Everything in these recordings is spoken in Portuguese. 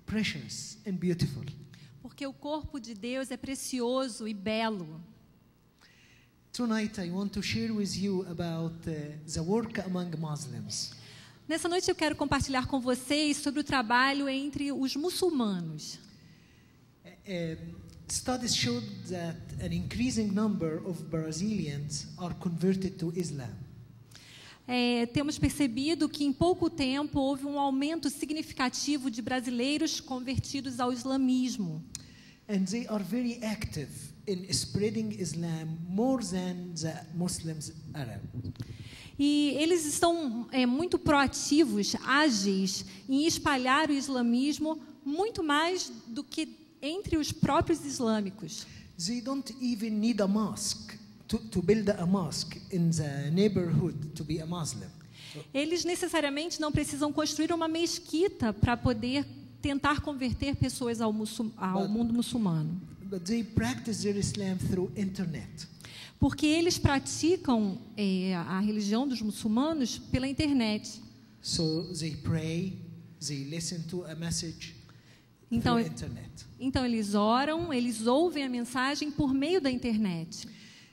precious and beautiful. Porque o corpo de Deus é precioso e belo. Tonight I want to share with you about the work among Muslims. Nessa noite eu quero compartilhar com vocês sobre o trabalho entre os muçulmanos. Studies showed that an increasing number of Brazilians are converted to Islam. Temos percebido que em pouco tempo houve um aumento significativo de brasileiros convertidos ao islamismo. And they are very active in spreading Islam more than the Muslims Arab. E eles estão muito proativos, ágeis em espalhar o islamismo muito mais do que entre os próprios islâmicos. They don't even need a mosque to build a mosque in the neighborhood to be a Muslim. Eles necessariamente não precisam construir uma mesquita para poder tentar converter pessoas ao mundo muçulmano. But they practice their Islam through internet. Porque eles praticam a religião dos muçulmanos pela internet. So they pray, they listen to a message Então, through internet. Então eles oram, eles ouvem a mensagem por meio da internet.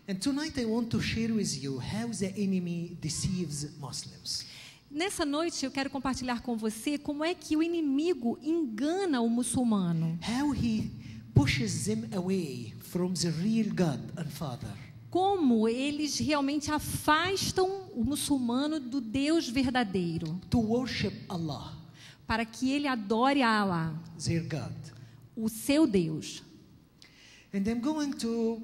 And tonight I want to share with you how the enemy deceives Muslims. Nessa noite eu quero compartilhar com você como é que o inimigo engana o muçulmano. How he pushes them away from the real God and Father. Como eles realmente afastam o muçulmano do Deus verdadeiro. To worship Allah, Para que ele adore a Allah, their God. o seu Deus. And I'm going to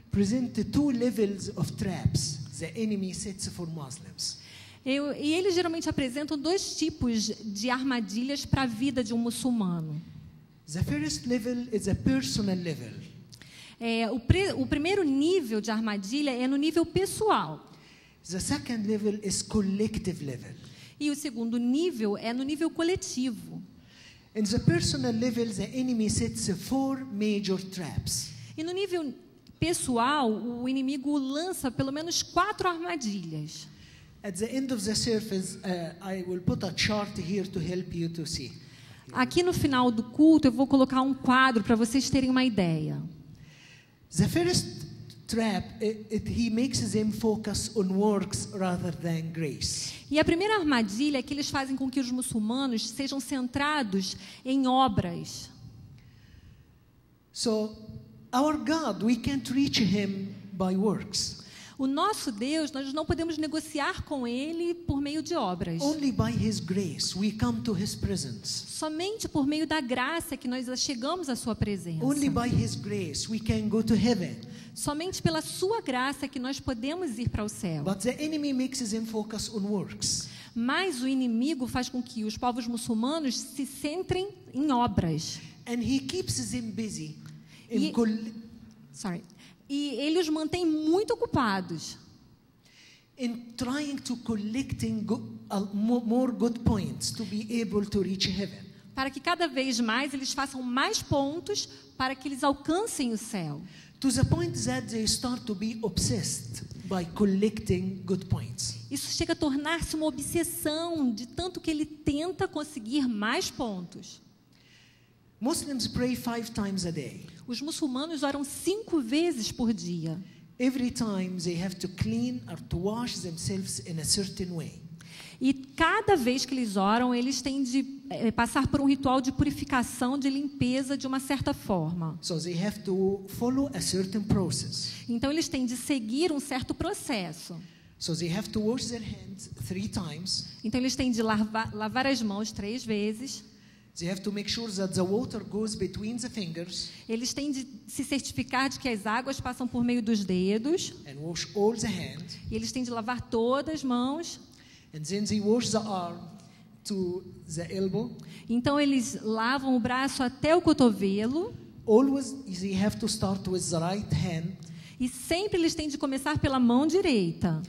present the two levels of traps the enemy sets for Muslims. E eles geralmente apresentam dois tipos de armadilhas para a vida de um muçulmano. The first level is a personal level. O primeiro nível de armadilha é no nível pessoal. The second level is collective level. E o segundo nível é no nível coletivo. In the personal level, the enemy sets four major traps. E no nível pessoal, o inimigo lança pelo menos 4 armadilhas. At the end of the service, I will put a chart here to help you to see. Aqui no final do culto, eu vou colocar um quadro para vocês terem uma ideia. The first trap, he makes them focus on works rather than grace. E a primeira armadilha é que eles fazem com que os muçulmanos sejam centrados em obras. So, our God, we can't reach him by works. O nosso Deus, nós não podemos negociar com Ele por meio de obras. Only by his grace we come to his presence. Somente por meio da graça que nós chegamos à sua presença. Only by his grace we can go to heaven. Somente pela sua graça que nós podemos ir para o céu. But the enemy makes them focus on works. Mas o inimigo faz com que os povos muçulmanos se centrem em obras. And he keeps them busy in E ele os mantém muito ocupados trying to collecting more good points to be able to reach heaven. para que cada vez mais eles façam mais pontos para que eles alcancem o céu. To the point that they start to be obsessed by collecting good points. Isso chega a tornar-se uma obsessão de tanto que ele tenta conseguir mais pontos. Muslims pray 5 times a day. Os muçulmanos oram 5 vezes por dia. Every time they have to clean or to wash themselves in a certain way. E cada vez que eles oram, eles têm de passar por um ritual de purificação, de limpeza de uma certa forma. So they have to follow a certain process. Então eles têm de seguir um certo processo. So they have to wash their hands 3 times. Então eles têm de lavar as mãos 3 vezes. They have to make sure that the water goes between the fingers. Eles têm de se certificar de que as águas passam por meio dos dedos. And wash all the hand. E eles têm de lavar todas as mãos. And then they wash the arm to the elbow. Então eles lavam o braço até o cotovelo. Always they have to start with the right hand. E sempre eles têm de começar pela mão direita.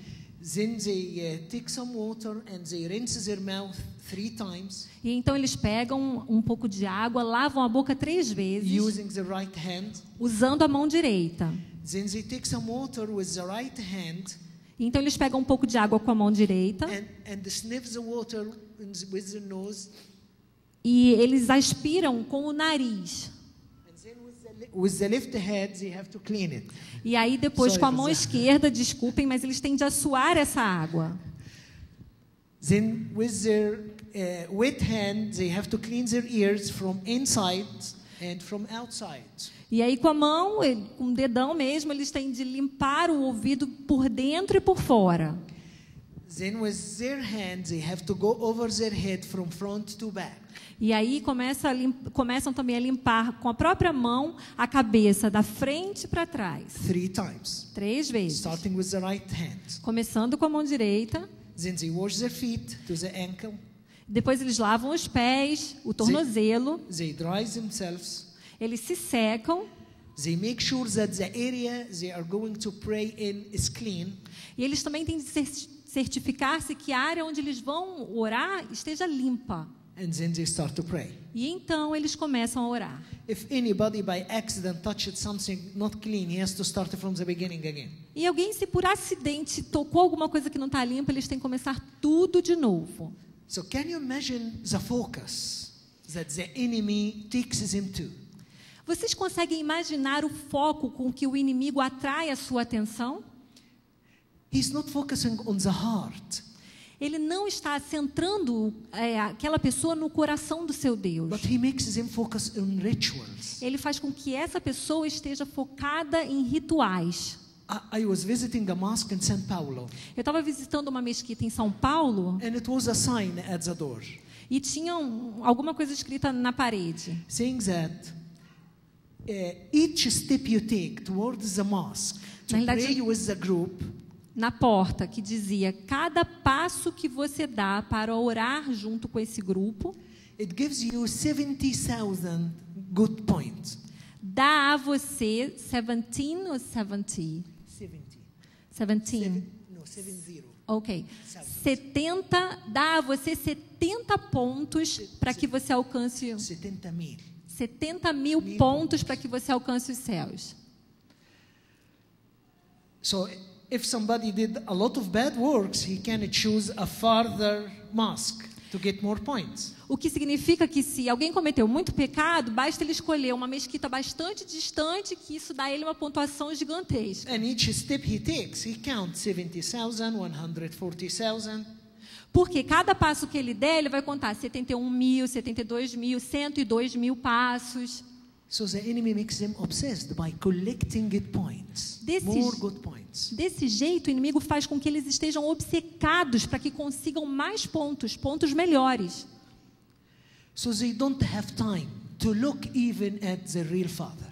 Then they take some water and they rinse their mouth 3 times. E então eles pegam um pouco de água, lavam a boca 3 vezes, Using the right hand. usando a mão direita. Then they take some water with the right hand. Então eles pegam um pouco de água com a mão direita And sniff the water with the nose. E eles aspiram com o nariz. And then with the left hand, they have to clean it. E aí depois Sorry com a for mão that. esquerda, desculpem, mas eles têm de assoar essa água. Then with their wet hand, they have to clean their ears from inside and from outside. E aí com a mão, com o dedão mesmo, eles têm de limpar o ouvido por dentro e por fora. Then with their hand, they have to go over their head from front to back. E aí começam também a limpar com a própria mão a cabeça da frente para trás. 3 times. 3 vezes. Starting with the right hand. Começando com a mão direita. Then they wash their feet to the ankle. Depois eles lavam os pés, o tornozelo. They dry themselves. Eles se secam. They make sure that the area they are going to pray in is clean. E eles também têm de certificar-se que a área onde eles vão orar esteja limpa. And then they start to pray. E então eles começam a orar. If anybody by accident touched something not clean, he has to start from the beginning again. E alguém, se por acidente tocou alguma coisa que não está limpa, eles têm que começar tudo de novo. So can you imagine the focus that the enemy takes him to? Vocês conseguem imaginar o foco com que o inimigo atrai a sua atenção? He's not focusing on the heart, Ele não está centrando aquela pessoa no coração do seu Deus. but he makes them focus on rituals. Ele faz com que essa pessoa esteja focada em rituais. I was visiting a mosque in São Paulo, Eu estava visitando uma mesquita em São Paulo and it was a sign at the door e tinha alguma coisa escrita na parede. saying that each step you take towards the mosque to Na realidade- pray with the group, Na porta, que dizia: cada passo que você dá para orar junto com esse grupo, it gives you 70,000 good points. dá a você 17 ou 70? 17. No, 70. Ok. 70, dá a você 70 pontos para que você alcance 70,000. 70 mil pontos para que você alcance os céus. So if somebody did a lot of bad works, he can choose a farther mosque to get more points. O que significa que se alguém cometeu muito pecado, basta ele escolher uma mesquita bastante distante, que isso dá a ele uma pontuação gigantesca. And each step he takes, he counts 70,000, 140,000. Porque cada passo que ele der, ele vai contar 71 mil, 72 mil, 102 mil passos. So the enemy makes them obsessed by collecting good points, more good points. Desse jeito, o inimigo faz com que eles estejam obcecados para que consigam mais pontos, pontos melhores. So they don't have time to look even at the real Father.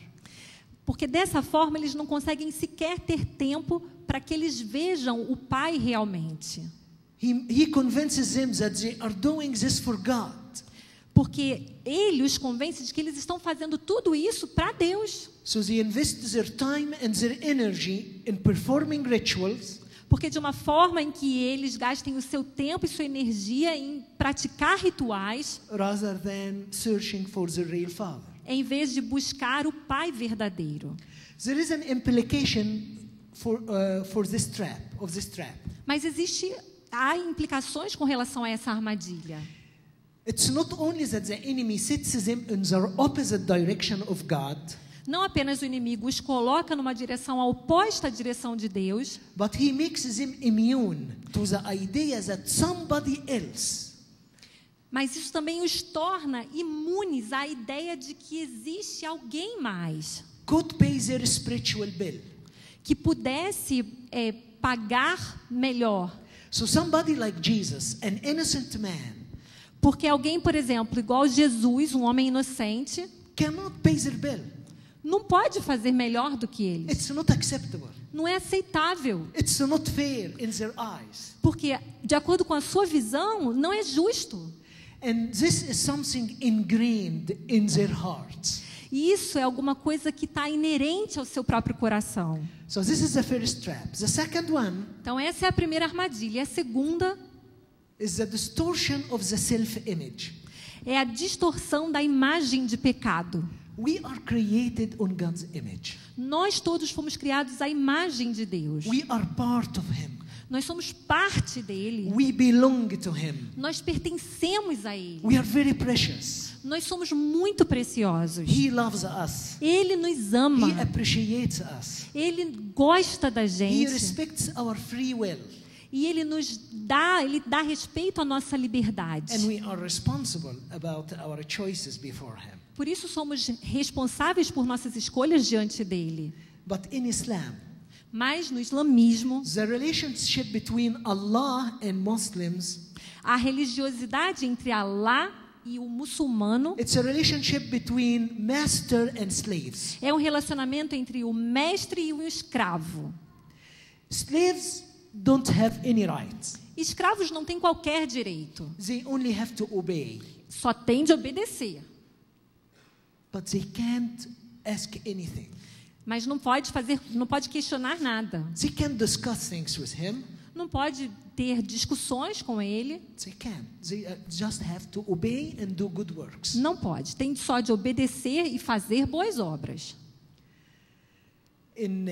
Porque dessa forma eles não conseguem sequer ter tempo para que eles vejam o Pai realmente. He convinces them that they are doing this for God. Porque ele os convence de que eles estão fazendo tudo isso para Deus. So they invest their time and their energy in performing rituals, Porque de uma forma em que eles gastem o seu tempo e sua energia em praticar rituais, rather than searching for the real Father. em vez de buscar o Pai verdadeiro. There is an implication for this trap, of this trap. Mas há implicações com relação a essa armadilha. It's not only that the enemy sets them in the opposite direction of God, Não apenas o inimigo os coloca numa direção oposta à direção de Deus, but he makes them immune to the idea that somebody else mas isso também os torna imunes à ideia de que existe alguém mais could pay their spiritual bill. que pudesse pagar melhor. So somebody like Jesus, an innocent man, Porque alguém, por exemplo, igual Jesus, um homem inocente, cannot pay their bill. não pode fazer melhor do que eles. It's not acceptable. Não é aceitável. It's not fair in their eyes. Porque, de acordo com a sua visão, não é justo. And this is something ingrained in their hearts. E isso é alguma coisa que está inerente ao seu próprio coração. So this is the first trap. The second one Então, essa é a primeira armadilha. A segunda is the distortion of the self-image. é a distorção da imagem de pecado. We are created on God's image. Nós todos fomos criados à imagem de Deus. We are part of Him. Nós somos parte dele. We belong to Him. Nós pertencemos a ele. We are very precious. Nós somos muito preciosos. He loves us. Ele nos ama. He appreciates us. Ele gosta da He gente. respects our free will. E ele dá respeito à nossa liberdade. And we are responsible about our choices before Him. Por isso somos responsáveis por nossas escolhas diante dele. But in Islam, Mas no islamismo, the relationship between Allah and Muslims, a religiosidade entre Alá e o muçulmano it's a relationship between master and slaves. é um relacionamento entre o mestre e o escravo. Slaves don't have any rights. Escravos não têm qualquer direito, They only have to obey. só têm de obedecer. But they can't ask anything. Mas não pode questionar nada. They can't discuss things with him. Não pode ter discussões com ele. They can't. They just have to obey and do good works. Não pode. Tem só de obedecer e fazer boas obras. In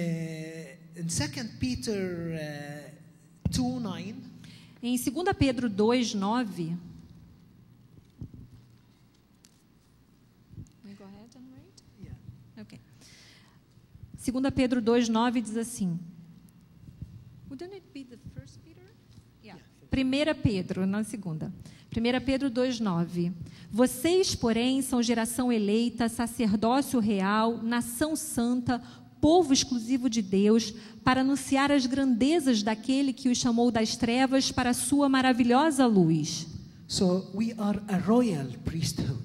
2 Peter 2:9, Em 2 Pedro 2:9. Okay. 2 Pedro 2:9 diz assim. Wouldn't it be the first Peter? Yeah. 1 Pedro, não segunda. 1 Pedro 2:9. Vocês, porém, são geração eleita, sacerdócio real, nação santa, povo exclusivo de Deus, para anunciar as grandezas daquele que os chamou das trevas para a sua maravilhosa luz. so we are a royal priesthood.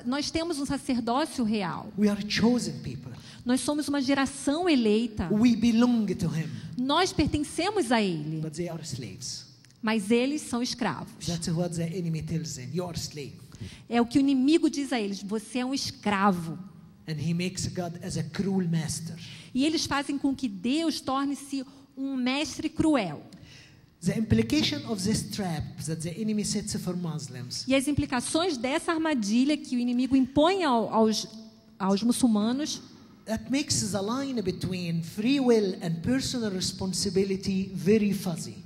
Nós temos um sacerdócio real. We are chosen people. Nós somos uma geração eleita. We belong to him. Nós pertencemos a ele, But they are slaves. mas eles são escravos. That's what the enemy tells them. You are a slave. É o que o inimigo diz a eles: você é um escravo. And he makes God as a cruel master. E eles fazem com que Deus torne-se um mestre cruel. The implication of this trap that the enemy sets for Muslims, E as implicações dessa armadilha que o inimigo impõe aos muçulmanos that makes the line between free will and personal responsibility very fuzzy.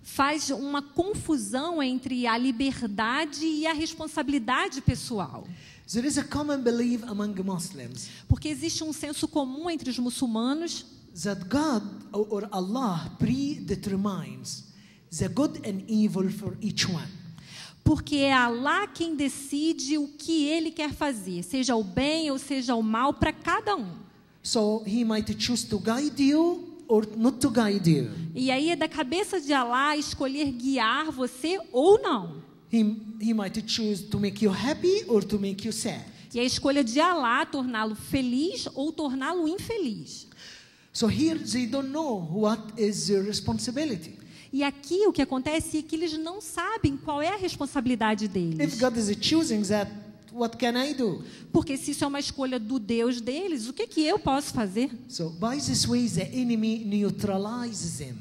faz uma confusão entre a liberdade e a responsabilidade pessoal. There is a common belief among Muslims Porque existe um senso comum entre os muçulmanos that God or Allah predetermines the good and evil for each one. porque é Alá quem decide o que ele quer fazer, seja o bem ou seja o mal para cada um. So he might choose to guide you or not to guide you. E aí é da cabeça de Alá escolher guiar você ou não. He might choose to make you happy or to make you sad. E a escolha de Alá torná-lo feliz ou torná-lo infeliz. So here they don't know what is their responsibility. E aqui o que acontece é que eles não sabem qual é a responsabilidade If deles. God is choosing that, what can I do? Porque se isso é uma escolha do Deus deles, o que eu posso fazer? So by this way, the enemy neutralizes them.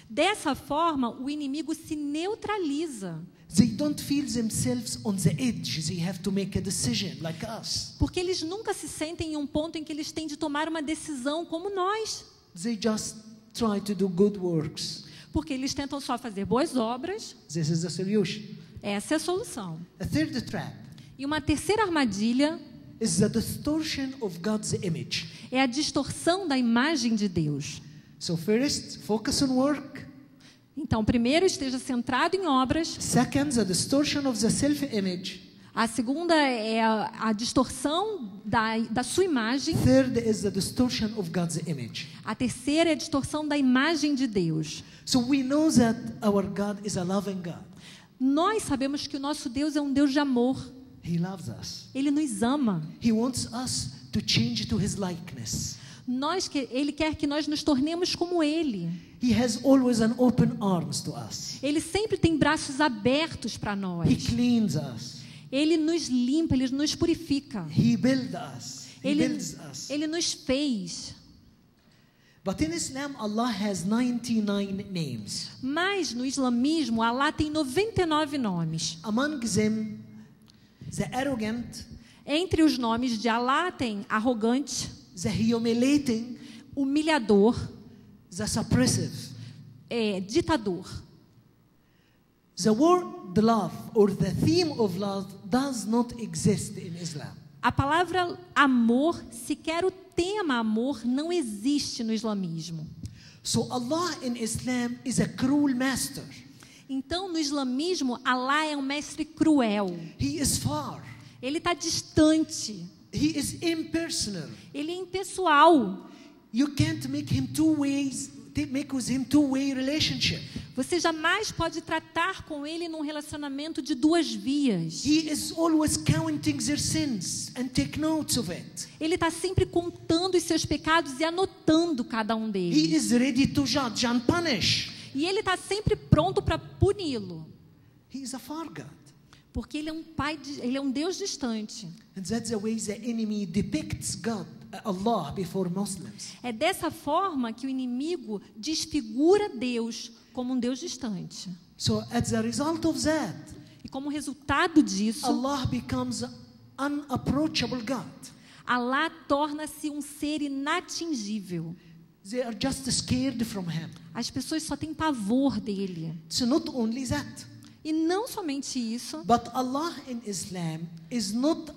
Dessa forma, o inimigo se neutraliza. They don't feel themselves on the edge. They have to make a decision like us. Porque eles nunca se sentem em um ponto em que eles têm de tomar uma decisão como nós. They just try to do good works. Porque eles tentam só fazer boas obras. This is the solution. Essa é a solução. A third trap E uma terceira armadilha is the distortion of God's image. é a distorção da imagem de Deus. So first, focus on work. Então, primeiro, esteja centrado em obras. Second, the distortion of the self-image. A segunda é a distorção da sua imagem. Third is the distortion of God's image. A terceira é a distorção da imagem de Deus. So we know that our God is a loving God. Nós sabemos que o nosso Deus é um Deus de amor. He loves us. Ele nos ama. He wants us to change to His likeness. Ele quer que nós nos tornemos como Ele. He has always an open arms to us. Ele sempre tem braços abertos para nós. He cleans us. Ele nos limpa, Ele nos purifica. He builds us. He builds us. Ele nos fez. But in Islam, Allah has 99 names. Mas no islamismo, Alá tem 99 nomes. Among them, the arrogant, Entre os nomes de Alá tem arrogante, the humiliating, humilhador, the suppressive. Ditador. The word love or the theme of love does not exist in Islam. A palavra amor, sequer o tema amor, não existe no islamismo. So Allah in Islam is a cruel master. Então, no islamismo, Allah é um mestre cruel. He is far. Ele está distante. He is impersonal. Ele é impessoal. You can't make with him two-way relationship. Você jamais pode tratar com ele num relacionamento de duas vias. He is always counting their sins and take notes of it. Ele está sempre contando os seus pecados e anotando cada um He deles. is ready to judge and punish. E ele está sempre pronto para puni-lo. He is a far God. Porque ele é ele é um Deus distante. And that's the way the enemy depicts Allah before Muslims. É dessa forma que o inimigo desfigura Deus como um Deus distante. So as a result of that, E como resultado disso, Allah becomes an unapproachable God. Allah torna-se um ser inatingível. They are just scared from him. As pessoas só têm pavor dele. So not only that, E não somente isso, but Allah in Islam is not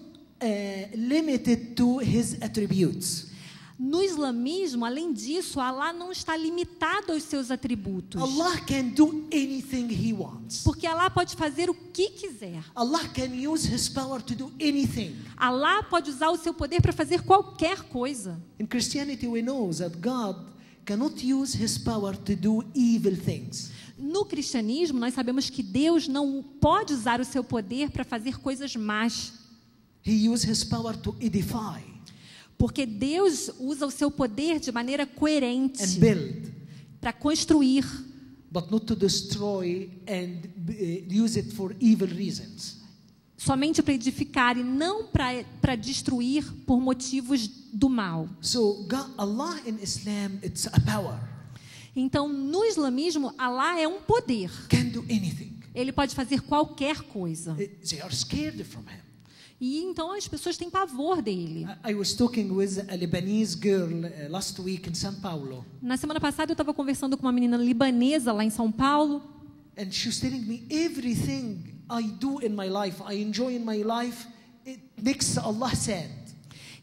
limited to his attributes. no islamismo, além disso, Allah não está limitado aos seus atributos. Allah can do anything he wants. Porque Allah pode fazer o que quiser. Allah can use his power to do anything. Allah pode usar o seu poder para fazer qualquer coisa. In Christianity we know that God cannot use his power to do evil things. No cristianismo, nós sabemos que Deus não pode usar o seu poder para fazer coisas más. He uses his power to edify Porque Deus usa o seu poder de maneira and coerente build, para construir, but not to destroy and use it for evil reasons. somente para edificar e não para destruir por motivos do mal. So Allah in Islam, it's a power. Então, no islamismo, Allah é um poder. Can do anything. Ele pode fazer qualquer coisa. They are scared from him. E então as pessoas têm pavor dele. I was talking with a Lebanese girl last week in São Paulo, Na semana passada eu estava conversando com uma menina libanesa lá em São Paulo. and she was telling me everything I do in my life, I enjoy in my life, it makes Allah sad.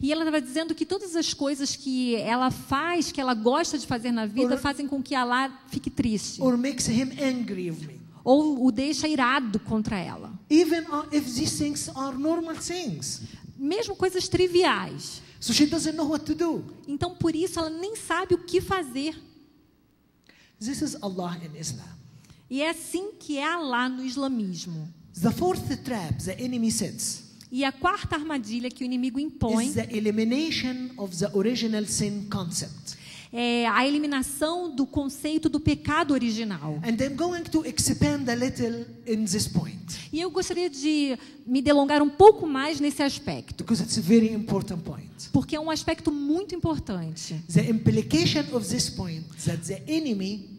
E ela estava dizendo que todas as coisas que ela faz, que ela gosta de fazer na vida, fazem com que Allah fique triste. Or makes him angry of me. Ou o deixa irado contra ela. Even if these things are normal things. Mesmo coisas triviais. So she doesn't know what to do. Então, por isso, ela nem sabe o que fazer. This is Allah in Islam. E é assim que é Allah no islamismo. The fourth trap the enemy sets E a quarta armadilha que o inimigo impõe is the elimination of the original sin concept. é a eliminação do conceito do pecado original. And I'm going to expand a little in this point, E eu gostaria de me delongar um pouco mais nesse aspecto, because it's a very important point. porque é um aspecto muito importante. The implication of this point that the enemy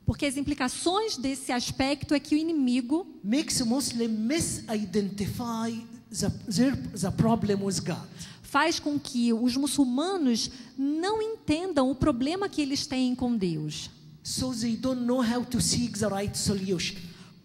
Porque as implicações desse aspecto é que o inimigo makes Muslim misidentify the problem with God. faz com que os muçulmanos não entendam o problema que eles têm com Deus. So they don't know how to seek the right solution.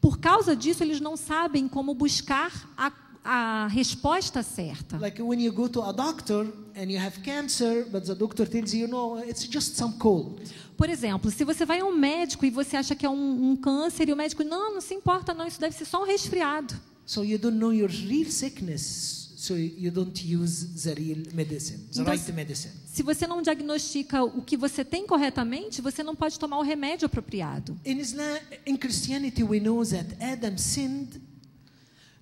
Por causa disso, eles não sabem como buscar a resposta certa. Like when you go to a doctor and you have cancer, but the doctor tells you, no, it's just some cold. Por exemplo, se você vai a um médico e você acha que é um câncer e o médico, não se importa não, isso deve ser só um resfriado. So you don't know your real sickness, so you don't use the real medicine, the Então, right medicine. Se você não diagnostica o que você tem corretamente, você não pode tomar o remédio apropriado. In Christianity, we know that Adam sinned,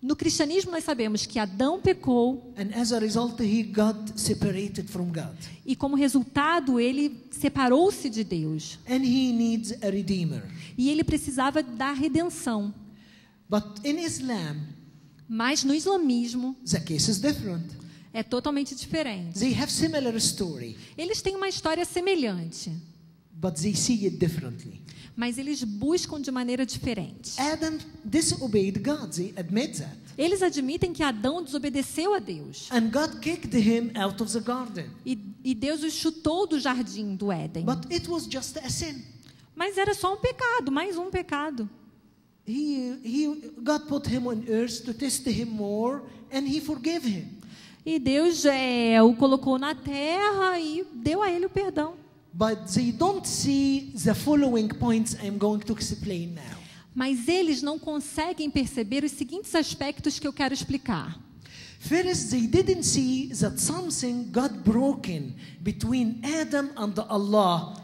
No cristianismo, nós sabemos que Adão pecou and as a result, he got separated from God. e, como resultado, ele separou-se de Deus. And he needs a redeemer. E ele precisava da redenção. But in Islam, Mas no islamismo the case is different. é totalmente diferente. They have similar story, Eles têm uma história semelhante, but they see it differently. mas eles buscam de maneira diferente. Adam disobeyed God. They admit that. Eles admitem que Adão desobedeceu a Deus. And God kicked him out of the garden. E e Deus os chutou do jardim do Éden. But it was just a sin. Mas era só um pecado, mais um pecado. God put him on earth to test him more, and he forgave him. E Deus o colocou na terra e deu a ele o perdão. But they don't see the following points I'm going to explain now. Mas eles não conseguem perceber os seguintes aspectos que eu quero explicar. First, they didn't see that something got broken between Adam and Allah.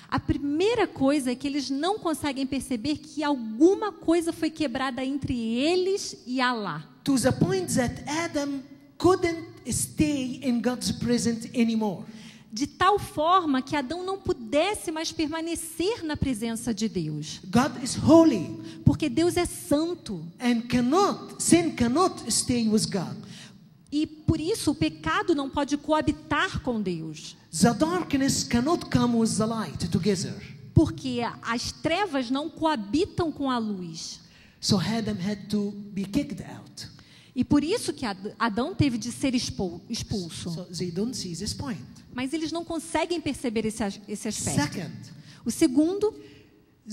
A primeira coisa é que eles não conseguem perceber que alguma coisa foi quebrada entre eles e Allah. To the point that Adam couldn't stay in God's presence anymore. De tal forma que Adão não pudesse mais permanecer na presença de Deus. God is holy. Porque Deus é santo. And sin cannot stay with God. E por isso o pecado não pode coabitar com Deus. The darkness cannot come with the light together. Porque as trevas não coabitam com a luz. So Adam had to be kicked out. E por isso que Adão teve de ser expulso. So they don't see this point. Mas eles não conseguem perceber esse aspecto. Second, O segundo,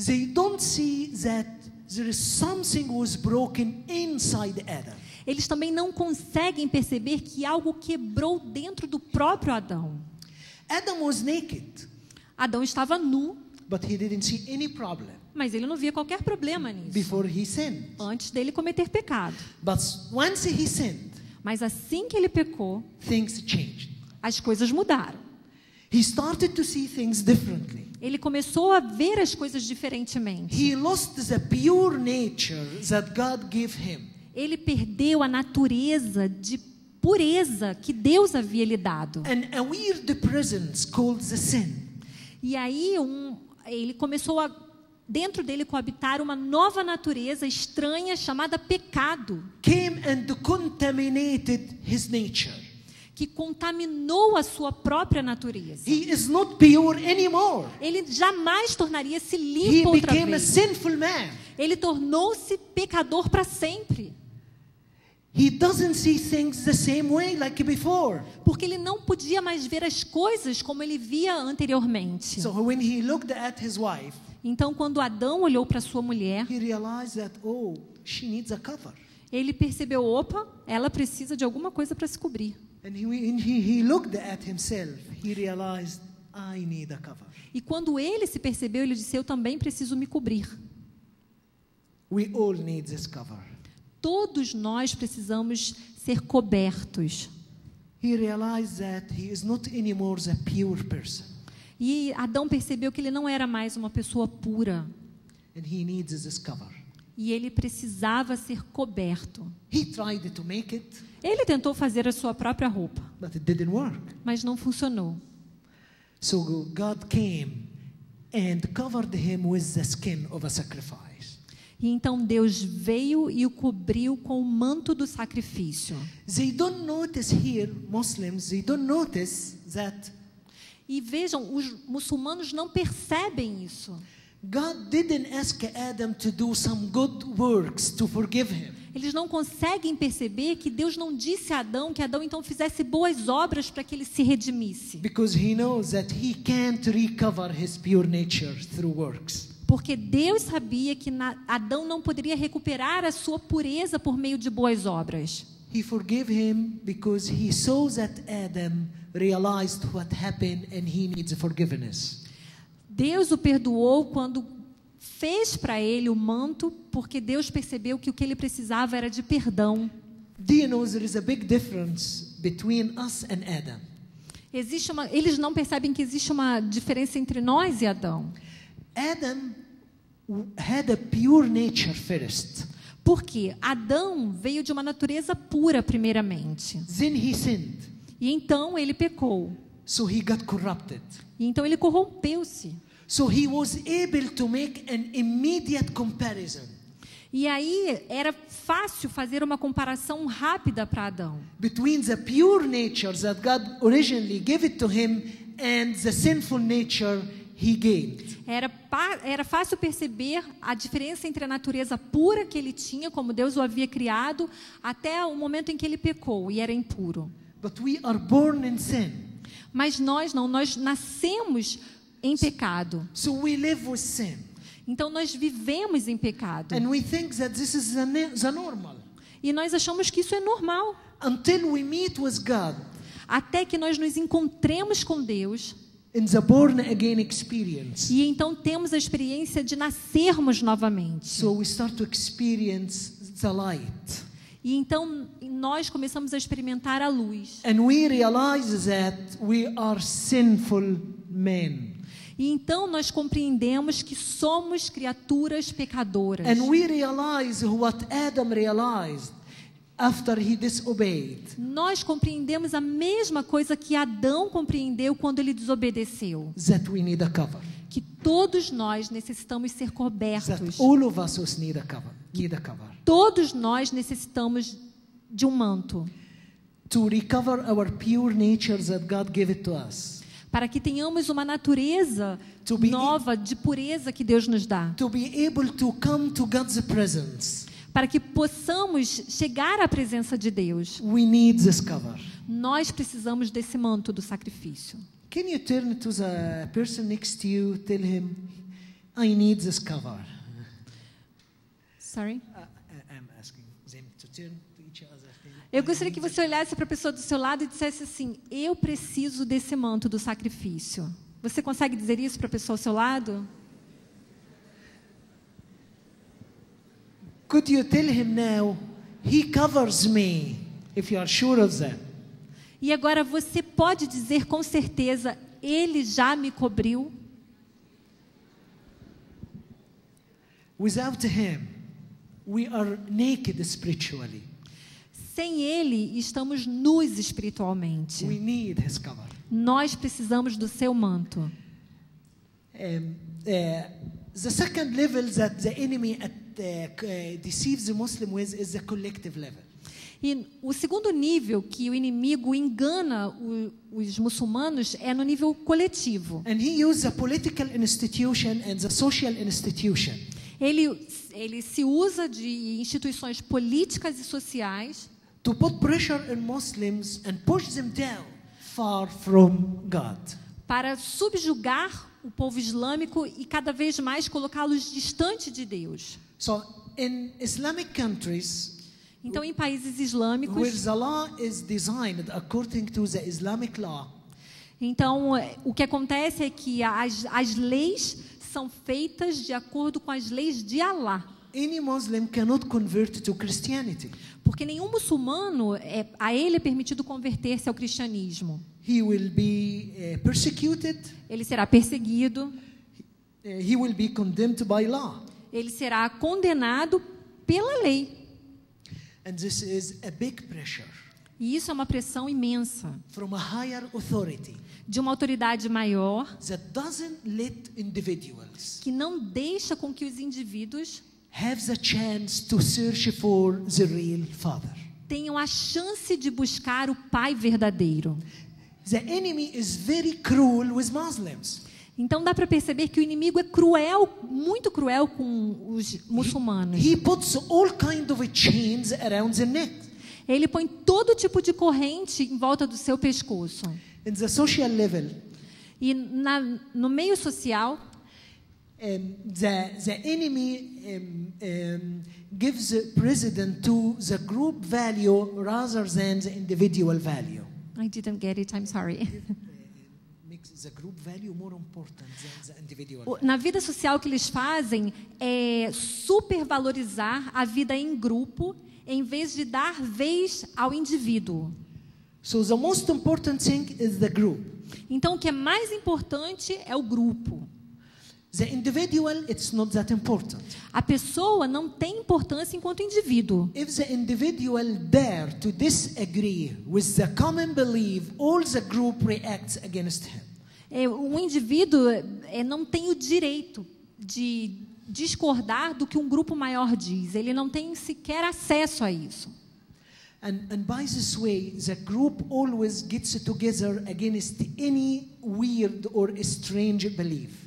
they don't see that there is something was broken inside Adam. eles também não conseguem perceber que algo quebrou dentro do próprio Adão. Adam was naked, Adão estava nu, but he didn't see any problem mas ele não via qualquer problema nisso, before he sinned. antes dele cometer pecado. But once he sinned, Mas assim que ele pecou, things changed. as coisas mudaram. He started to see things differently. Ele começou a ver as coisas diferentemente. He lost the pure nature that God gave him. Ele perdeu a natureza de pureza que Deus havia lhe dado. And a weird presence called the sin E aí ele começou a dentro dele coabitar uma nova natureza estranha chamada pecado, came and contaminated his nature. que contaminou a sua própria natureza. He is not pure anymore. Ele jamais tornaria-se He limpo outra became a vez. sinful man. Ele tornou-se pecador para sempre. He doesn't see things the same way like before. Porque ele não podia mais ver as coisas como ele via anteriormente. So when he looked at his wife, Então, quando Adão olhou para sua mulher, he realized that, oh, she needs a cover. ele percebeu, opa, ela precisa de alguma coisa para se cobrir. And when he looked at himself, he realized, I need a cover. E quando ele se percebeu, ele disse, eu também preciso me cobrir. We all need this cover. Todos nós precisamos ser cobertos. He realized that he is not anymore the pure person. E Adão percebeu que ele não era mais uma pessoa pura. And he needs this cover. E ele precisava ser coberto. He tried to make it, Ele tentou fazer a sua própria roupa, but it didn't work. mas não funcionou. So God came and covered him with the skin of a sacrifice. E então Deus veio e o cobriu com o manto do sacrifício. They don't notice here, Muslims, they don't notice that E vejam, os muçulmanos não percebem isso. God didn't ask Adam to do some good works to forgive him. Eles não conseguem perceber que Deus não disse a Adão que Adão então fizesse boas obras para que ele se redimisse. Because he knows that he can't recover his pure nature through works. Porque Deus sabia que Adão não poderia recuperar a sua pureza por meio de boas obras. He forgave him because he saw that Adam realized what happened and he needs forgiveness. Deus o perdoou quando fez para ele o manto, porque Deus percebeu que o que ele precisava era de perdão. Do you know there is a big difference between us and Adam? Eles não percebem que existe uma diferença entre nós e Adão. Adam had a pure nature first. Porque Adão veio de uma natureza pura primeiramente. Then he sinned. E então ele pecou. So he got corrupted. E então ele corrompeu-se. So he was able to make an immediate comparison E aí era fácil fazer uma comparação rápida para Adão. between the pure nature that God originally gave it to him and the sinful nature he gained. Era fácil perceber a diferença entre a natureza pura que ele tinha, como Deus o havia criado, até o momento em que ele pecou e era impuro. But we are born in sin. Mas nós não, nós nascemos em pecado. So we live with sin. Então nós vivemos em pecado. And we think that this is the normal. E nós achamos que isso é normal. Until we meet with God Até que nós nos encontremos com Deus. in the born again experience. E então temos a experiência de nascermos novamente. So we start to experience the light. E então nós começamos a experimentar a luz. And we realize that we are sinful men. E então nós compreendemos que somos criaturas pecadoras. And we realize what Adam realized after he disobeyed. Nós compreendemos a mesma coisa que Adão compreendeu quando ele desobedeceu. That we need a cover. Que todos nós necessitamos ser That cobertos. all of us need a cover. Todos nós necessitamos de um manto. To recover our pure nature that God gave it to us. Para que tenhamos uma natureza To be- nova de pureza que Deus nos dá. To be able to come to God's presence, Para que possamos chegar à presença de Deus. we need this cover. Nós precisamos desse manto do sacrifício. Can you turn to the person next to you, tell him, I need this cover? Sorry? I'm asking them to turn to each other. Eu gostaria que você olhasse para a pessoa do seu lado e dissesse assim: eu preciso desse manto do sacrifício. Você consegue dizer isso para a pessoa ao seu lado? Could you tell him now, he covers me, if you are sure of that? E agora você pode dizer com certeza: ele já me cobriu? Without him, we are naked spiritually. Sem ele, estamos nus espiritualmente. We need his cover. Nós precisamos do seu manto. The second level that the enemy deceives the Muslim with is the collective level. E o segundo nível que o inimigo engana os muçulmanos é no nível coletivo. And he uses the political institution and the social institution Ele se usa de instituições políticas e sociais to put pressure on Muslims and push them down far from God. para subjugar o povo islâmico e cada vez mais colocá-los distante de Deus. So in Islamic countries, Então, em países where islâmicos, the law is designed according to the Islamic law, então o que acontece é que as leis são feitas de acordo com as leis de Alá. any Muslim cannot convert to Christianity. Porque nenhum muçulmano, a ele é permitido converter-se ao cristianismo. He will be persecuted. Ele será perseguido, He will be condemned by law. ele será condenado pela lei. And this is a big pressure E isso é uma pressão imensa from a higher authority de uma autoridade maior that doesn't let individuals que não deixa com que os indivíduos have the chance to search for the real Father. tenham a chance de buscar o Pai verdadeiro. The enemy is very cruel with Muslims. Então dá para perceber que o inimigo é cruel, muito cruel com os muçulmanos. He puts all kind of chains around the neck. Ele põe todo tipo de corrente em volta do seu pescoço. In the social level, E no meio social, the enemy gives precedence to the group value rather than the individual value. I didn't get it, I'm sorry. Makes the group value more important than the individual. Na vida social, o que eles fazem é supervalorizar a vida em grupo, em vez de dar vez ao indivíduo. So the most important thing is the group. Então, o que é mais importante é o grupo. The individual, it's not that important. A pessoa não tem importância enquanto indivíduo. If the individual dare to disagree with the common belief, all the group reacts against him. Um indivíduo não tem o direito de discordar do que um grupo maior diz. Ele não tem sequer acesso a isso. And by this way, the group always gets together against any weird or strange belief.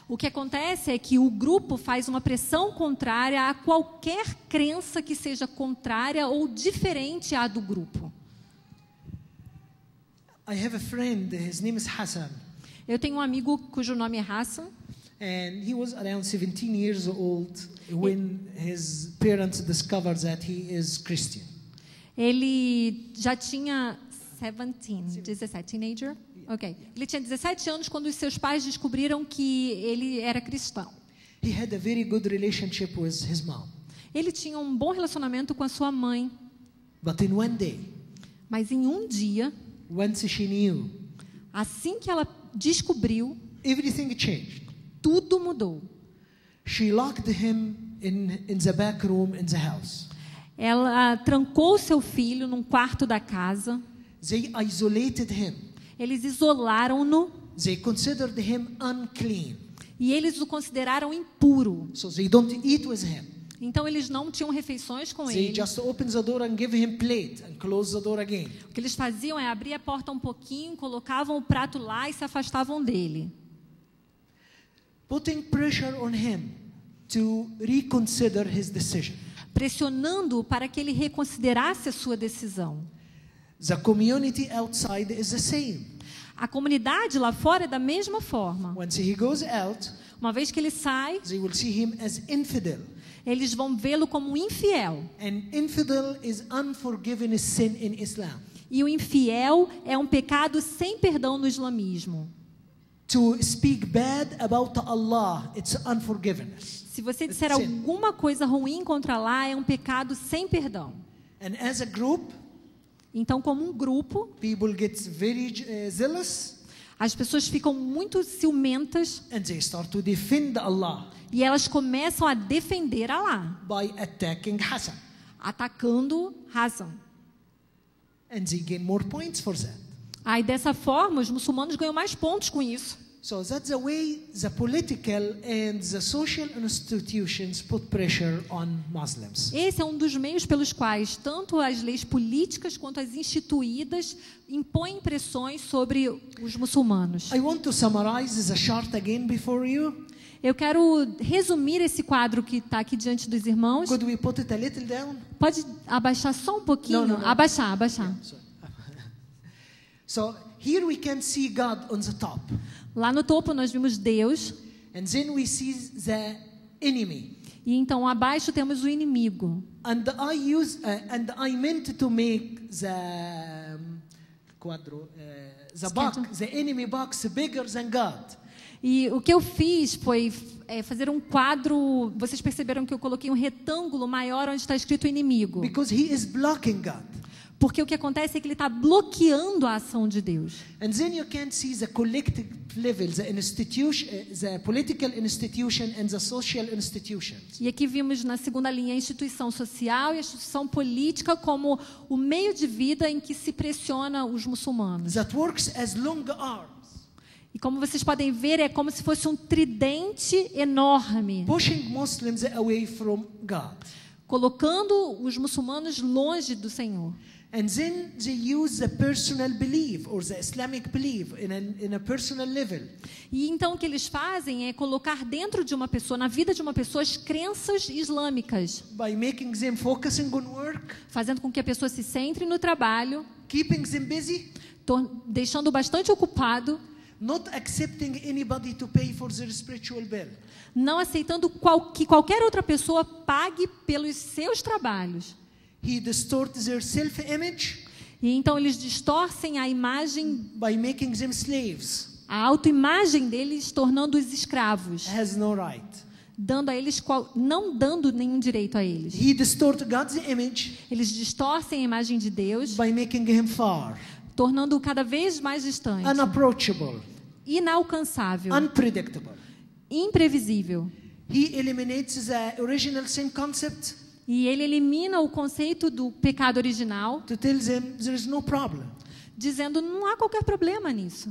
O que acontece é que o grupo faz uma pressão contrária a qualquer crença que seja contrária ou diferente à do grupo. I have a friend, his name is Hassan, Eu tenho um amigo cujo nome é Hassan. and he was around 17 years old when his parents discovered that he is Christian. Ele já tinha 17, teenager? Ok. Ele tinha 17 anos quando os seus pais descobriram que ele era cristão. He had a very good relationship with his mom. Ele tinha um bom relacionamento com a sua mãe, But in one day, mas em um dia, once she knew, assim que ela descobriu, everything changed. tudo mudou. She locked him in the back room in the house. Ela trancou seu filho num quarto da casa. They isolated him. Eles isolaram-no They considered him unclean. e eles o consideraram impuro. So they don't eat with him. Então eles não tinham refeições com They ele. just open the door and give him plate and close the door again. O que eles faziam é abrir a porta um pouquinho, colocavam o prato lá e se afastavam dele. Putting pressure on him to reconsider his decision. Pressionando-o para que ele reconsiderasse a sua decisão. The community outside is the same. A comunidade lá fora é da mesma forma. Once he goes out, Uma vez que ele sai, they will see him as infidel. eles vão vê-lo como um infiel. And infidel is unforgiven sin in Islam. E o infiel é um pecado sem perdão no islamismo. To speak bad about Allah, it's unforgiveness. Se você disser Sim. alguma coisa ruim contra Allah, é um pecado sem perdão. And as a group, Então, como um grupo, people get very zealous as pessoas ficam muito ciumentas and they start to defend Allah e elas começam a defender Allah, by attacking Hassan. atacando Hassan. And they gain more points for that. Aí, dessa forma, os muçulmanos ganham mais pontos com isso. So that's the way the political and the social institutions put pressure on Muslims. Esse é um dos meios pelos quais tanto as leis políticas quanto as instituídas impõem pressões sobre os muçulmanos. I want to summarize the chart again before you. Eu quero resumir esse quadro que está aqui diante dos irmãos. Could we put it a little down? Pode abaixar só um pouquinho? Não. Abaixar. Sorry. So here we can see God on the top. Lá no topo nós vimos Deus. And then we see the enemy. E então abaixo temos o inimigo. And I meant to make the box, the enemy box bigger than God. E o que eu fiz foi fazer um quadro. Vocês perceberam que eu coloquei um retângulo maior onde está escrito inimigo. Because he is blocking God. Porque o que acontece é que ele está bloqueando a ação de Deus. And then you can see the collective level, the institution, the political institution and the social institutions. E aqui vimos na segunda linha a instituição social e a instituição política como o meio de vida em que se pressiona os muçulmanos. That works as long arms, E como vocês podem ver, é como se fosse um tridente enorme, pushing Muslims away from God. colocando os muçulmanos longe do Senhor. And then they use the personal belief or the Islamic belief in a personal level. E então o que eles fazem é colocar dentro de uma pessoa, na vida de uma pessoa, as crenças islâmicas, By making them focusing on work, fazendo com que a pessoa se centre no trabalho, keeping them busy, deixando bastante ocupado, not accepting anybody to pay for their spiritual bill. não aceitando que qualquer outra pessoa pague pelos seus trabalhos. He distorts their self-image E então eles distorcem a imagem, by making them slaves. a autoimagem deles, tornando-os escravos, Has no right. dando a eles não dando nenhum direito a eles. He distorts God's image Eles distorcem a imagem de Deus, by making him far, tornando-o cada vez mais distante, unapproachable, inalcançável, unpredictable. imprevisível. He eliminates the original sin concept E ele elimina o conceito do pecado original, to tell them there is no problem. dizendo não há qualquer problema nisso.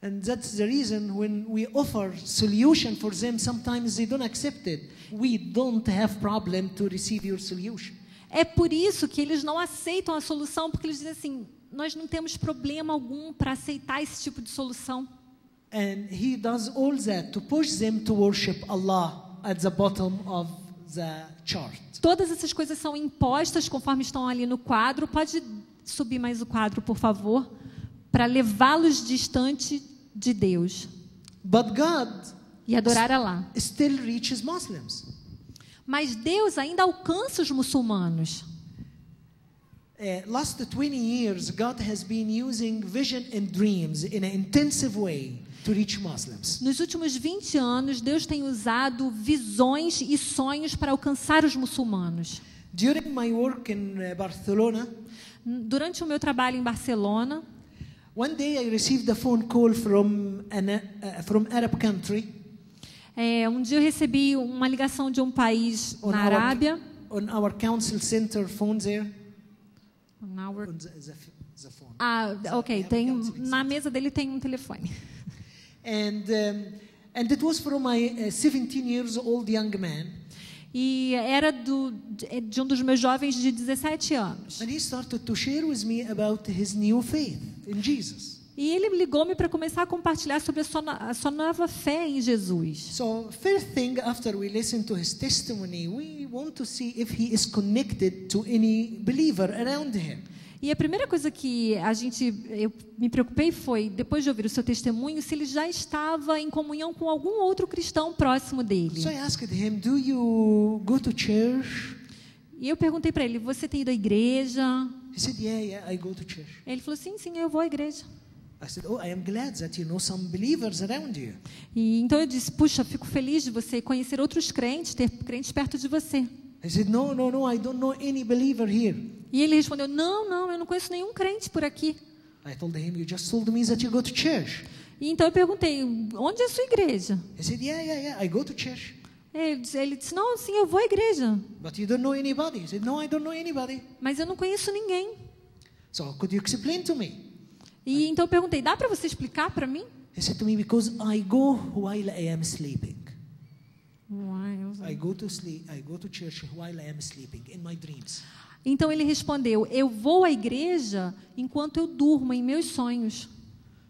And that's the reason when we offer solution for them, sometimes they don't accept it. We don't have problem to receive your solution. É por isso que eles não aceitam a solução, porque eles dizem assim, nós não temos problema algum para aceitar esse tipo de solução. And he does all that to push them to worship Allah at the bottom of the chart. Todas essas coisas são impostas conforme estão ali no quadro. Pode subir mais o quadro, por favor. para levá-los distante de Deus But God e adorar Alá. still reaches Muslims. Mas Deus ainda alcança os muçulmanos. Last 20 years, God has been using vision and dreams in an intensive way to reach Muslims. Nos últimos 20 anos, Deus tem usado visões e sonhos para alcançar os muçulmanos. During my work in Barcelona, Durante o meu trabalho em Barcelona, one day I received a phone call from Arab country um dia eu recebi uma ligação de um país na Arábia. on our council center phone there. On our- On the phone. Ok, na mesa dele tem um telefone. And it was from my 17 years old young man. E era de um dos meus jovens de 17 anos. And he started to share with me about his new faith in Jesus. E ele ligou-me para começar a compartilhar sobre a sua nova fé em Jesus. So first thing, after we listen to his testimony, we want to see if he is connected to any believer around him. E a primeira coisa que eu me preocupei foi, depois de ouvir o seu testemunho, se ele já estava em comunhão com algum outro cristão próximo dele. So I asked him, do you go to church? E eu perguntei para ele, você tem ido à igreja? He said, yeah, I go to church. Ele falou, sim, eu vou à igreja. I said, I am glad that you know some believers around you. E então eu disse, puxa, fico feliz de você conhecer outros crentes, ter crentes perto de você. He said, no, I don't know any believer here. E ele respondeu, não, eu não conheço nenhum crente por aqui. I told him, you just told me that you go to church. E então eu perguntei, onde é a sua igreja? He said, yeah, I go to church. Ele disse, não, sim, eu vou à igreja. But you don't know anybody. He said, no, I don't know anybody. Mas eu não conheço ninguém. So could you explain to me? E então eu perguntei, dá para você explicar para mim? He said to me, because I go while I am sleeping. I go to church while I am sleeping in my dreams. Então ele respondeu, eu vou à igreja enquanto eu durmo em meus sonhos.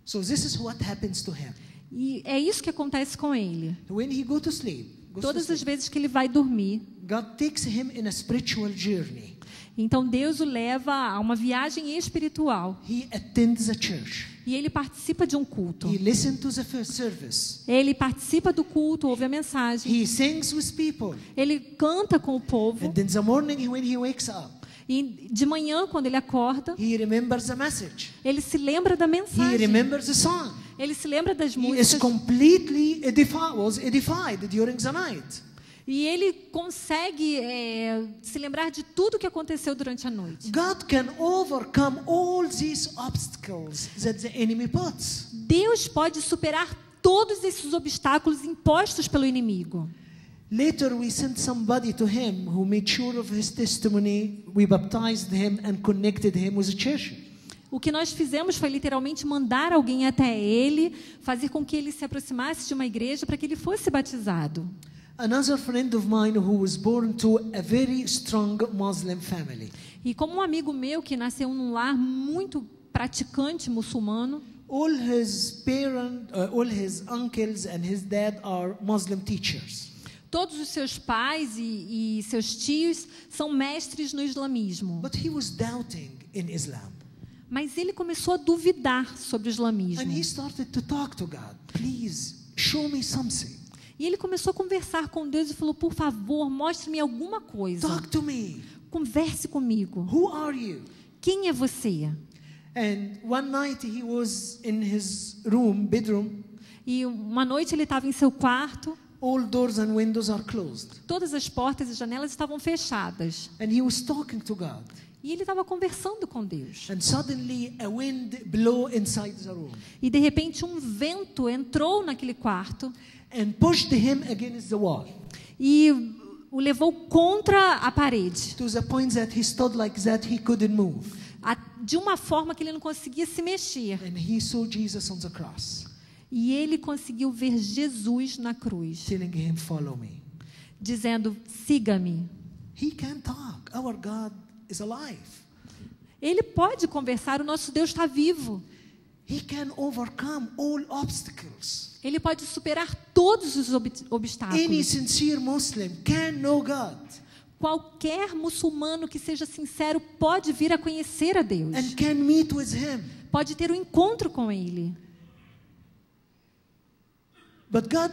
So this is what happens to him. E é isso que acontece com ele. When he goes to sleep, Todas as vezes que ele vai dormir, God takes him in a spiritual journey. então Deus o leva a uma viagem espiritual. He attends a church. E ele participa de um culto. He listens to the first service. Ele participa do culto, ouve a mensagem. He sings with people. Ele canta com o povo. And in the morning when he wakes up, E de manhã, quando ele acorda, he remembers the message. ele se lembra da He mensagem. remembers the song. Ele se lembra das He is músicas. completely edified during the night. E ele consegue se lembrar de tudo que aconteceu durante a noite. God can overcome all these obstacles that the enemy puts. Deus pode superar todos esses obstáculos impostos pelo inimigo. Later we sent somebody to him who made sure of his testimony. We baptized him and connected him with the church. O que nós fizemos foi literalmente mandar alguém até ele, fazer com que ele se aproximasse de uma igreja para que ele fosse batizado. Another friend of mine who was born to a very strong Muslim family. E como um amigo meu que nasceu num lar muito praticante muçulmano, All his uncles and his dad are Muslim teachers. todos os seus pais e seus tios são mestres no islamismo. But he was doubting in Islam. Mas ele começou a duvidar sobre o islamismo. And he started to talk to God. Please, show me something. E ele começou a conversar com Deus e falou, por favor, mostre-me alguma coisa. Talk to me. Converse comigo. Who are you? Quem é você? And one night he was in his bedroom. E uma noite ele estava em seu quarto. All doors and windows are closed. Todas as portas e janelas estavam fechadas. And he was talking to God. E ele estava conversando com Deus. And suddenly a wind blew inside the room. E de repente um vento entrou naquele quarto And pushed him against the wall. e o levou contra a parede. To the point that he stood like that, he couldn't move. De uma forma que ele não conseguia se mexer. And he saw Jesus on the cross, E ele conseguiu ver Jesus na cruz, telling him, follow me. dizendo, siga-me. He can talk. Our God is alive. Ele pode conversar, o nosso Deus está vivo. He can overcome all obstacles. Ele pode superar todos os Any obstáculos. sincere Muslim can know God Qualquer muçulmano que seja sincero pode vir a conhecer a Deus. and can meet with him. pode ter um encontro com Ele. But God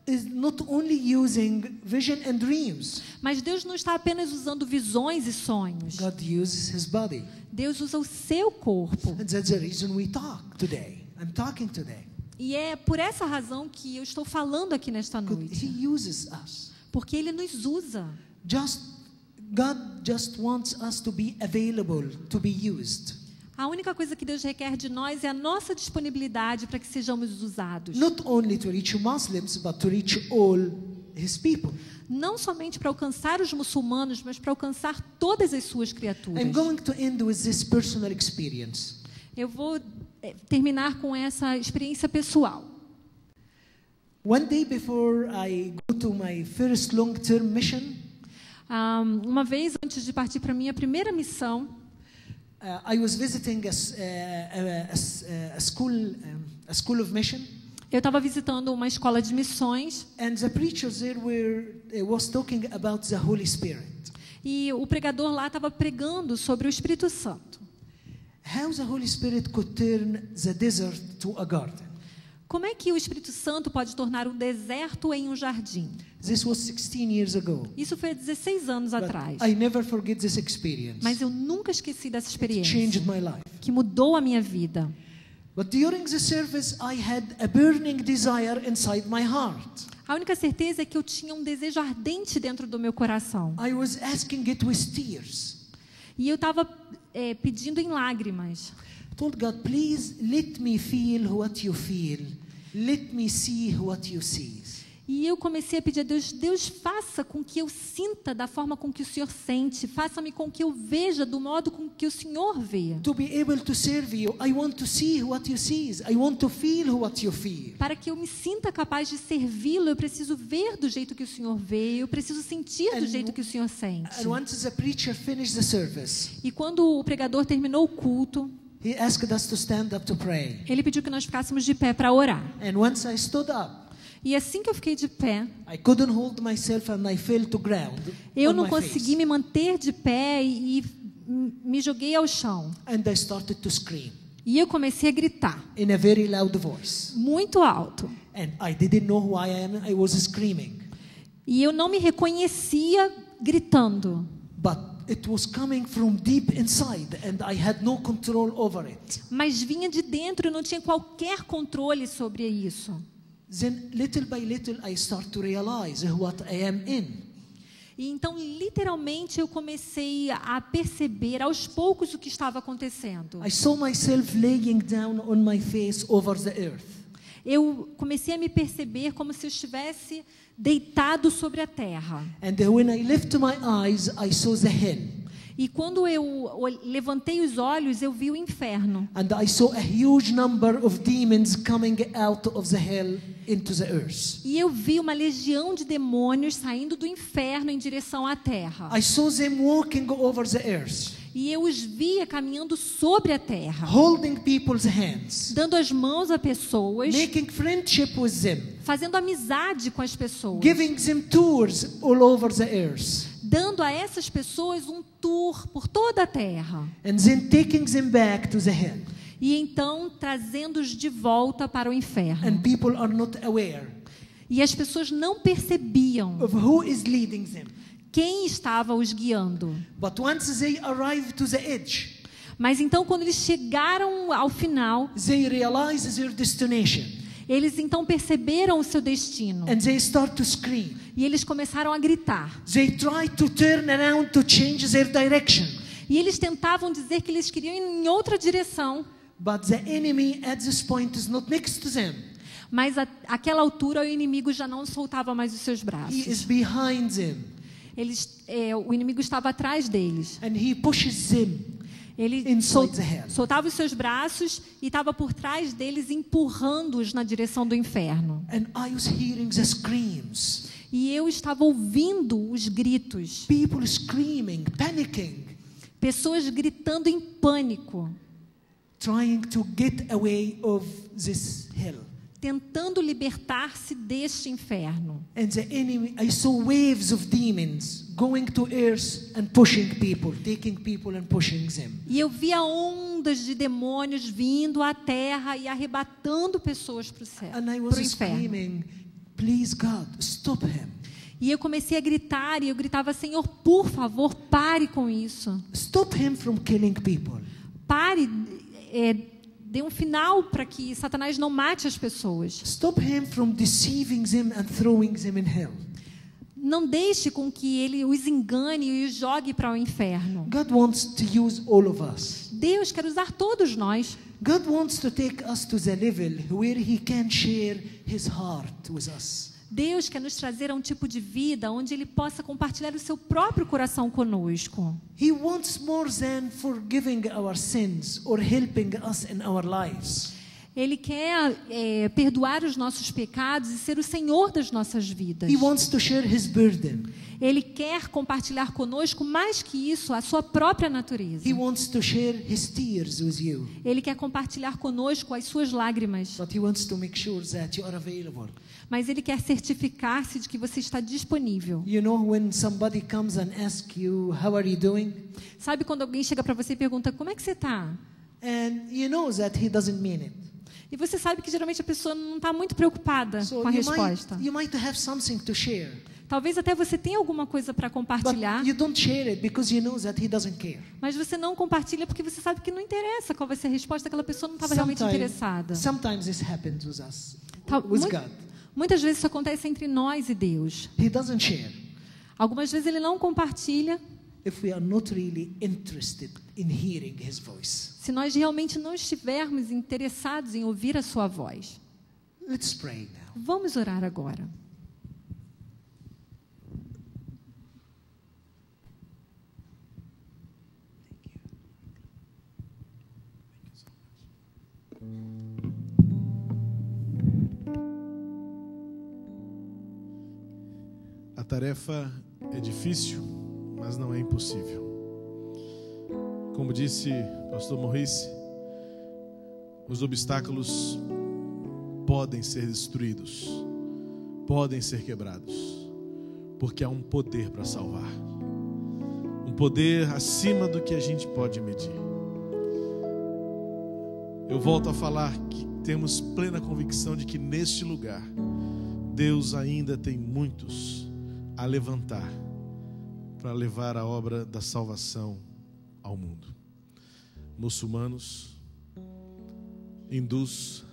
is not only using vision and dreams. Mas Deus não está apenas usando visões e sonhos. God uses His body. Deus usa o seu corpo. And that's the reason we talk today. I'm talking today. E é por essa razão que eu estou falando aqui nesta noite. He uses us. Porque Ele nos usa. God just wants us to be available to be used. A única coisa que Deus requer de nós é a nossa disponibilidade para que sejamos usados. Not only to reach Muslims, but to reach all His people. Não somente para alcançar os muçulmanos, mas para alcançar todas as suas criaturas. I'm going to end with this personal experience. Eu vou terminar com essa experiência pessoal. One day before I go to my first long-term mission, uma vez antes de partir para minha primeira missão, I was visiting a school of mission. Eu estava visitando uma escola de missões. And the preachers there was talking about the Holy Spirit. E o pregador lá estava pregando sobre o Espírito Santo. How the Holy Spirit could turn the desert to a garden. Como é que o Espírito Santo pode tornar um deserto em um jardim? This was 16 years ago. Isso foi há 16 anos atrás. I never forget this experience. Mas eu nunca esqueci dessa It experiência. changed my life. Que mudou a minha vida. But during the service, I had a burning desire inside my heart. A única certeza é que eu tinha um desejo ardente dentro do meu coração. I was asking it with tears. E eu estava pedindo em lágrimas. I told God, please let me feel what you feel. Let me see what you see. E eu comecei a pedir a Deus, Deus, faça com que eu sinta da forma com que o Senhor sente, faça-me com que eu veja do modo com que o Senhor vê. To be able to serve you, I want to see what you see. I want to feel what you feel. Para que eu me sinta capaz de servi-lo, eu preciso ver do jeito que o Senhor vê, eu preciso sentir do jeito que o Senhor sente. And once the preacher finished the service, E quando o pregador terminou o culto, he asked us to stand up to pray. ele pediu que nós ficássemos de pé para orar. And once I stood up, E assim que eu fiquei de pé, I couldn't hold myself and I fell to ground. eu on não my consegui face. me manter de pé e me joguei ao chão. And I started to scream E eu comecei a gritar, in a very loud voice. muito alto. And I didn't know who I am. I was screaming. E eu não me reconhecia gritando. But it was coming from deep inside and I had no control over it. Mas vinha de dentro, eu não tinha qualquer controle sobre isso. Then little by little I start to realize what I am in. E então, literalmente, eu comecei a perceber aos poucos o que estava acontecendo. I saw myself laying down on my face over the earth. Eu comecei a me perceber como se eu estivesse deitado sobre a terra. And when I lifted my eyes, I saw the hell. E quando eu levantei os olhos, eu vi o inferno. And I saw a huge number of demons coming out of the hell into the earth. E eu vi uma legião de demônios saindo do inferno em direção à terra. I saw them walking over the earth, E eu os via caminhando sobre a terra, holding people's hands, dando as mãos a pessoas, making friendship with them, fazendo amizade com as pessoas, giving them tours all over the earth, dando a essas pessoas um tour por toda a terra. and then taking them back to the hell. E então trazendo-os de volta para o inferno. And people are not aware E as pessoas não percebiam of who is leading them. quem estava os guiando. But once they arrive to the edge, Mas então, quando eles chegaram ao final, they realize their destination, eles então perceberam o seu destino. and they start to scream. E eles começaram a gritar. They try to turn around to change their direction. E eles tentavam dizer que eles queriam ir em outra direção. But the enemy at this point is not next to them. Mas àquela altura o inimigo já não soltava mais os seus He is braços. behind them, O inimigo estava atrás deles. and he pushes them Ele inside the hell. soltava os seus braços e estava por trás deles, empurrando-os na direção do inferno. And I was hearing the screams. E eu estava ouvindo os gritos. People screaming, panicking, Pessoas gritando em pânico, trying to get away of this hell. tentando libertar-se deste inferno. And the enemy, I saw waves of demons going to earth and pushing people, taking people and pushing them. E eu via ondas ondas de demônios vindo à terra e arrebatando pessoas para o céu, And I para was o inferno. screaming, please God, stop him. E eu comecei a gritar, e eu gritava, Senhor, por favor, pare com isso. Stop him from killing people. Pare, dê um final para que Satanás não mate as pessoas. Stop him from deceiving them and throwing them in hell. Não deixe com que ele os engane e os jogue para o inferno. God wants to use all of us. Deus quer usar todos nós. God wants to take us to the level where He can share His heart with us. Deus quer nos trazer a um tipo de vida onde Ele possa compartilhar o seu próprio coração conosco. He wants more than forgiving our sins or helping us in our lives. Ele quer perdoar os nossos pecados e ser o Senhor das nossas vidas. He wants to share His burden. Ele quer compartilhar conosco, mais que isso, a sua própria natureza. He wants to share His tears with you. Ele quer compartilhar conosco as suas lágrimas. But He wants to make sure that you are available. Mas Ele quer certificar-se de que você está disponível. You know, when somebody comes and asks you, how are you doing? Sabe quando alguém chega para você e pergunta, como é que você está? And you know that he doesn't mean it. E você sabe que geralmente a pessoa não está muito preocupada So com a resposta. you might have something to share. Talvez até você tenha alguma coisa para compartilhar, But you don't share it because you know that he doesn't care. mas você não compartilha porque você sabe que não interessa qual vai ser a resposta, aquela pessoa não estava realmente interessada. Sometimes this happens with us, Tal- with mui- God. Muitas vezes isso acontece entre nós e Deus. He doesn't share Algumas vezes Ele não compartilha if we are not really interested in hearing his voice. se nós realmente não estivermos interessados em ouvir a sua voz. Let's pray now. Vamos orar agora. A tarefa é difícil, mas não é impossível. Como disse o pastor Maurice, os obstáculos podem ser destruídos, podem ser quebrados, porque há um poder para salvar. Um poder acima do que a gente pode medir. Eu volto a falar que temos plena convicção de que neste lugar Deus ainda tem muitos a levantar para levar a obra da salvação ao mundo. Muçulmanos, hindus,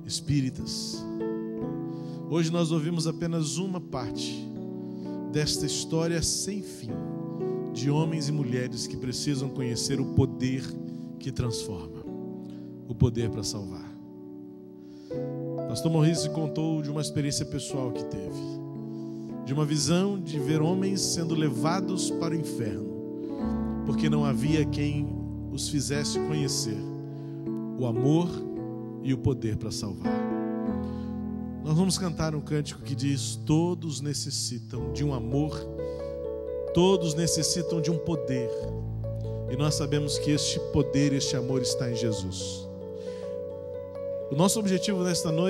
espíritas. Hoje nós ouvimos apenas uma parte desta história sem fim de homens e mulheres que precisam conhecer o poder que transforma, o poder para salvar. Pastor Maurice contou de uma experiência pessoal que teve, de uma visão de ver homens sendo levados para o inferno, porque não havia quem os fizesse conhecer o amor e o poder para salvar. Nós vamos cantar um cântico que diz: todos necessitam de um amor, todos necessitam de um poder, e nós sabemos que este poder, este amor está em Jesus. O nosso objetivo nesta noite